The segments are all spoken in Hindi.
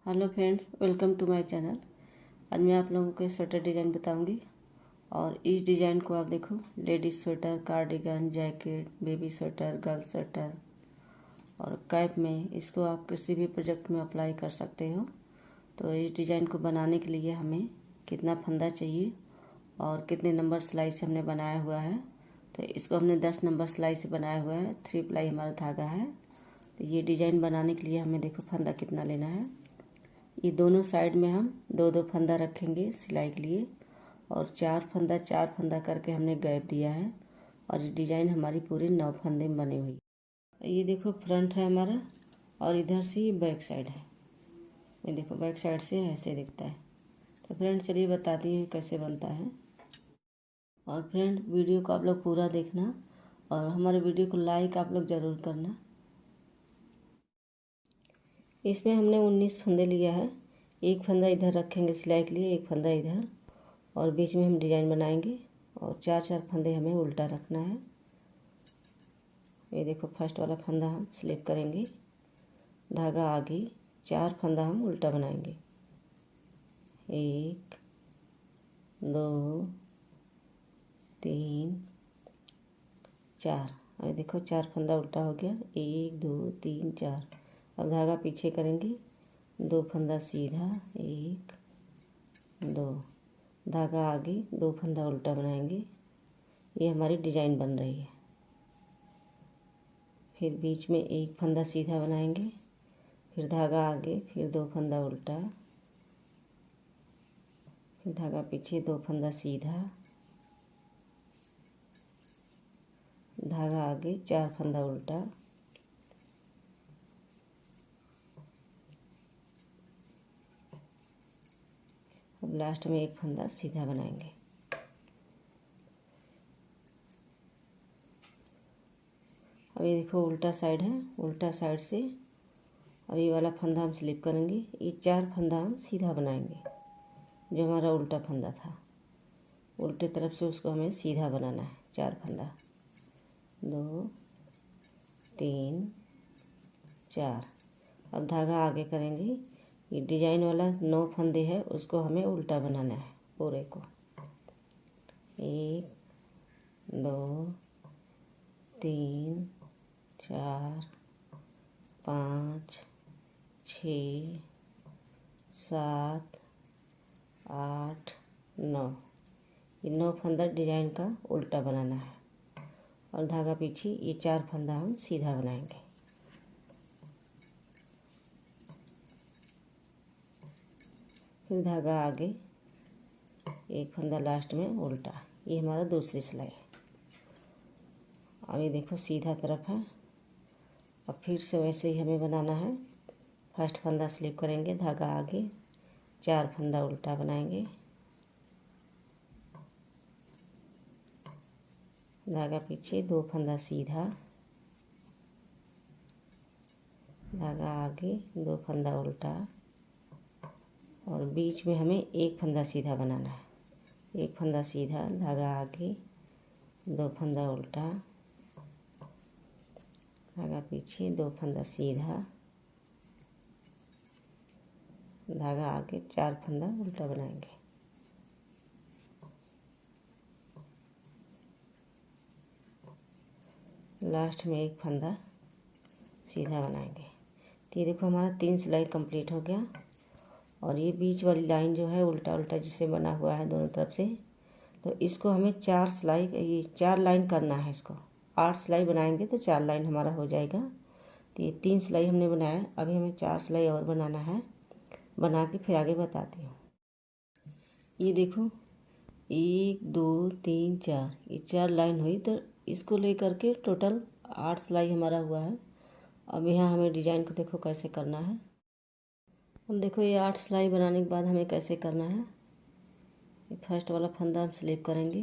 Hello friends, welcome to my channel. आज मैं आप लोगों को स्वेटर डिज़ाइन बताऊंगी। और इस डिज़ाइन को आप देखो, ladies sweater, cardigan, jacket, baby sweater, girl sweater और कैप में इसको आप किसी भी प्रोजेक्ट में अप्लाई कर सकते हो। तो इस डिज़ाइन को बनाने के लिए हमें कितना फंदा चाहिए और कितने नंबर सिलाई से हमने बनाया हुआ है। तो इसको हमने 10 नंबर सिलाई से बनाया हुआ है। 3 प्लाई हमारा धागा है। तो ये डिज़ाइन बनाने के लिए हमें देखो फंदा कितना लेना है। ये दोनों साइड में हम 2-2 फंदा रखेंगे सिलाई के लिए और 4 फंदा करके हमने गैप दिया है। और ये डिज़ाइन हमारी पूरी 9 फंदे में बनी हुई है। ये देखो फ्रंट है हमारा और इधर से ये बैक साइड है। ये देखो बैक साइड से ऐसे दिखता है। तो फ्रेंड चलिए बताती हूँ कैसे बनता है। और फ्रेंड वीडियो को आप लोग पूरा देखना और हमारे वीडियो को लाइक आप लोग ज़रूर करना। इसमें हमने 19 फंदे लिया है। एक फंदा इधर रखेंगे सिलाई के लिए, एक फंदा इधर, और बीच में हम डिज़ाइन बनाएंगे। और 4-4 फंदे हमें उल्टा रखना है। ये देखो फर्स्ट वाला फंदा हम स्लिप करेंगे, धागा आगे, 4 फंदा हम उल्टा बनाएंगे। 1 2 3 4। अब देखो 4 फंदा उल्टा हो गया। 1 2 3 4। अब धागा पीछे करेंगे, 2 फंदा सीधा, 1 2, धागा आगे, 2 फंदा उल्टा बनाएंगे। ये हमारी डिज़ाइन बन रही है। फिर बीच में 1 फंदा सीधा बनाएंगे, फिर धागा आगे, फिर 2 फंदा उल्टा, फिर धागा पीछे, 2 फंदा सीधा, धागा आगे, 4 फंदा उल्टा, अब लास्ट में 1 फंदा सीधा बनाएंगे। अब ये देखो उल्टा साइड है, उल्टा साइड से अब ये वाला फंदा हम स्लिप करेंगे। ये 4 फंदा हम सीधा बनाएंगे। जो हमारा उल्टा फंदा था, उल्टे तरफ से उसको हमें सीधा बनाना है। 4 फंदा, 2 3 4। अब धागा आगे करेंगे। ये डिजाइन वाला 9 फंदे है, उसको हमें उल्टा बनाना है पूरे को। 1 2 3 4 5 6 7 8 9। ये 9 फंदा डिजाइन का उल्टा बनाना है। और धागा पीछे, ये 4 फंदा हम सीधा बनाएंगे। फिर धागा आगे, 1 फंदा लास्ट में उल्टा। ये हमारा दूसरी सिलाई है। अब ये देखो सीधा तरफ है। अब फिर से वैसे ही हमें बनाना है। फर्स्ट फंदा स्लिप करेंगे, धागा आगे, 4 फंदा उल्टा बनाएंगे, धागा पीछे, 2 फंदा सीधा, धागा आगे, 2 फंदा उल्टा, और बीच में हमें 1 फंदा सीधा बनाना है। 1 फंदा सीधा, धागा आगे, 2 फंदा उल्टा, धागा पीछे, 2 फंदा सीधा, धागा आगे, 4 फंदा उल्टा बनाएंगे। लास्ट में 1 फंदा सीधा बनाएंगे। तो ये देखो हमारा 3 सिलाई कंप्लीट हो गया। और ये बीच वाली लाइन जो है उल्टा उल्टा जिससे बना हुआ है दोनों तरफ से, तो इसको हमें 4 सिलाई, ये 4 लाइन करना है। इसको 8 सिलाई बनाएंगे तो 4 लाइन हमारा हो जाएगा। तो ये 3 सिलाई हमने बनाया, अभी हमें 4 सिलाई और बनाना है। बना के फिर आगे बताती हूँ। ये देखो 1 2 3 4, ये 4 लाइन हुई। तो इसको लेकर के टोटल 8 सिलाई हमारा हुआ है। अब यहाँ हमें डिजाइन को देखो कैसे करना है। अब देखो ये 8 सिलाई बनाने के बाद हमें कैसे करना है। ये फर्स्ट वाला फंदा हम स्लिप करेंगे।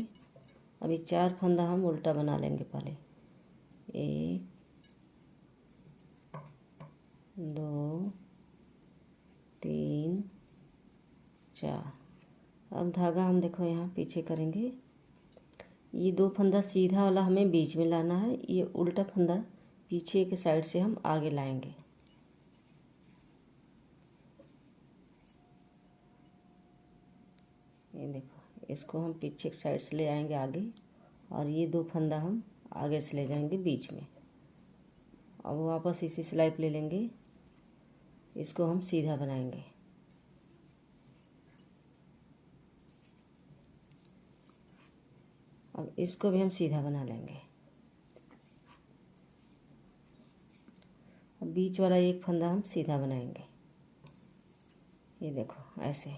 अभी 4 फंदा हम उल्टा बना लेंगे पहले। 1 2 3 4। अब धागा हम देखो यहाँ पीछे करेंगे। ये 2 फंदा सीधा वाला हमें बीच में लाना है। ये उल्टा फंदा पीछे के साइड से हम आगे लाएंगे। ये देखो, इसको हम पीछे की साइड से ले आएंगे आगे, और ये 2 फंदा हम आगे से ले जाएंगे बीच में। अब वापस इसी सिलाई पे ले लेंगे, इसको हम सीधा बनाएंगे। अब इसको भी हम सीधा बना लेंगे। अब बीच वाला एक फंदा हम सीधा बनाएंगे, ये देखो ऐसे।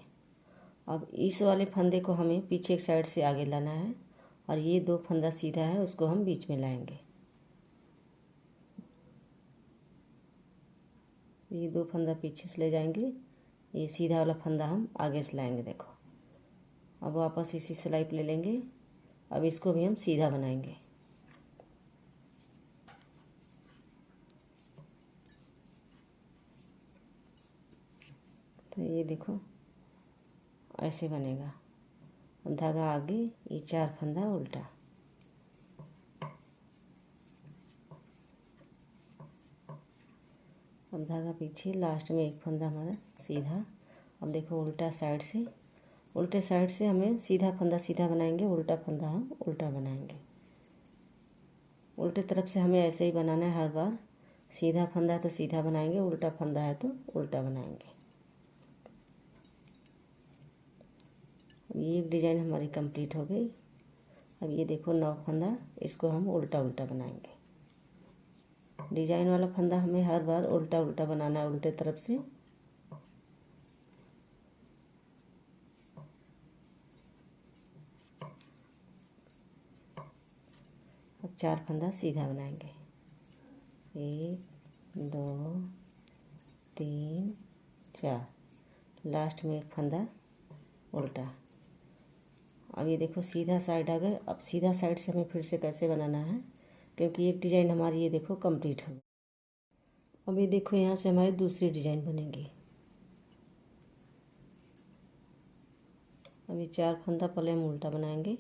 अब इस वाले फंदे को हमें पीछे की साइड से आगे लाना है, और ये 2 फंदा सीधा है उसको हम बीच में लाएंगे। ये 2 फंदा पीछे से ले जाएंगे, ये सीधा वाला फंदा हम आगे से लाएंगे। देखो, अब वापस इसी सिलाई पे ले लेंगे। अब इसको भी हम सीधा बनाएंगे। तो ये देखो ऐसे बनेगा। धागा आगे, ये 4 फंदा उल्टा। अब धागा पीछे, लास्ट में एक फंदा हमारा सीधा। अब देखो उल्टा साइड से, उल्टे साइड से हमें सीधा फंदा सीधा बनाएंगे, उल्टा फंदा हम उल्टा बनाएंगे। उल्टे तरफ से हमें ऐसे ही बनाना है हर बार। सीधा फंदा है तो सीधा बनाएंगे, उल्टा फंदा है तो उल्टा बनाएंगे। ये डिजाइन हमारी कंप्लीट हो गई। अब ये देखो 9 फंदा, इसको हम उल्टा उल्टा बनाएंगे। डिजाइन वाला फंदा हमें हर बार उल्टा उल्टा बनाना है, उल्टे तरफ से। अब 4 फंदा सीधा बनाएंगे, 1 2 3 4, लास्ट में एक फंदा उल्टा। अब ये देखो सीधा साइड आ गए। अब सीधा साइड से हमें फिर से कैसे बनाना है, क्योंकि एक डिजाइन हमारी ये देखो कंप्लीट हो गई। अब ये देखो यहाँ से हमारी दूसरी डिजाइन बनेगी। अब ये 4 फंदा पहले हम उल्टा बनाएंगे।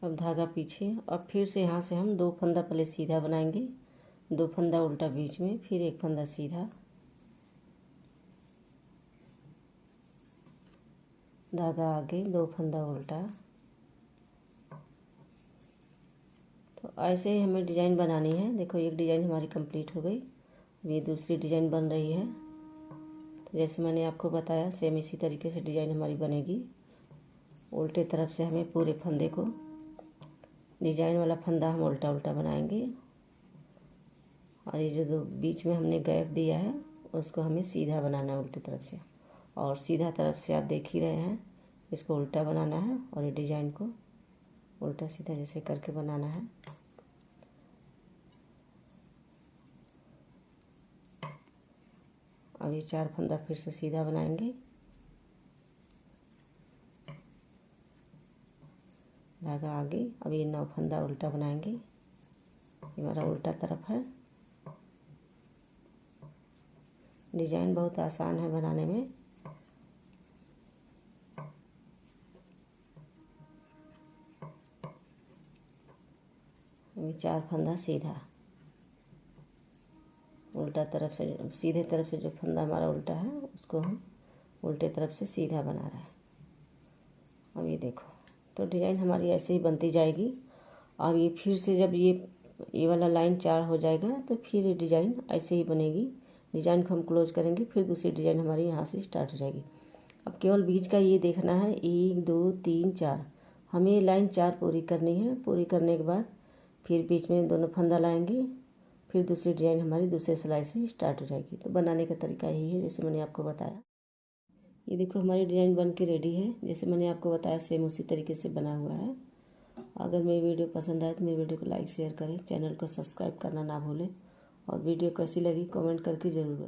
अब धागा पीछे, अब फिर से यहाँ से हम 2 फंदा पहले सीधा बनाएंगे, 2 फंदा उल्टा बीच में, फिर एक फंदा सीधा, धागा आगे, 2 फंदा उल्टा। तो ऐसे ही हमें डिजाइन बनानी है। देखो एक डिजाइन हमारी कंप्लीट हो गई। अब ये दूसरी डिजाइन बन रही है। तो जैसे मैंने आपको बताया सेम इसी तरीके से डिजाइन हमारी बनेगी। उल्टे तरफ से हमें पूरे फंदे को, डिजाइन वाला फंदा हम उल्टा उल्टा बनाएंगे, और ये जो बीच में हमने गैप दिया है उसको हमें सीधा बनाना है उल्टी तरफ से। और सीधा तरफ से आप देख ही रहे हैं, इसको उल्टा बनाना है, और ये डिजाइन को उल्टा सीधा जैसे करके बनाना है। अब ये 4 फंदा फिर से सीधा बनाएंगे, धागा आगे। अब ये 9 फंदा उल्टा बनाएंगे, ये हमारा उल्टा तरफ है। डिजाइन बहुत आसान है बनाने में। ये 4 फंदा सीधा, उल्टा तरफ से, सीधे तरफ से जो फंदा हमारा उल्टा है उसको हम उल्टे तरफ से सीधा बना रहे हैं। अब ये देखो, तो डिजाइन हमारी ऐसे ही बनती जाएगी। अब ये फिर से जब ये वाला लाइन 4 हो जाएगा तो फिर ये डिजाइन ऐसे ही बनेगी। डिजाइन को हम क्लोज करेंगे, फिर दूसरी डिजाइन हमारी यहाँ से स्टार्ट हो जाएगी। अब केवल बीच का ये देखना है, 1 2 3 4, हमें ये लाइन 4 पूरी करनी है। पूरी करने के बाद फिर बीच में दोनों फंदा लाएंगे, फिर दूसरी डिजाइन हमारी दूसरे सिलाई से स्टार्ट हो जाएगी। तो बनाने का तरीका यही है जैसे मैंने आपको बताया। ये देखो हमारी डिजाइन बन के रेडी है, जैसे मैंने आपको बताया सेम उसी तरीके से बना हुआ है। अगर मेरी वीडियो पसंद आए तो मेरी वीडियो को लाइक शेयर करें, चैनल को सब्सक्राइब करना ना भूलें, और वीडियो कैसी लगी कमेंट करके ज़रूर बताएं।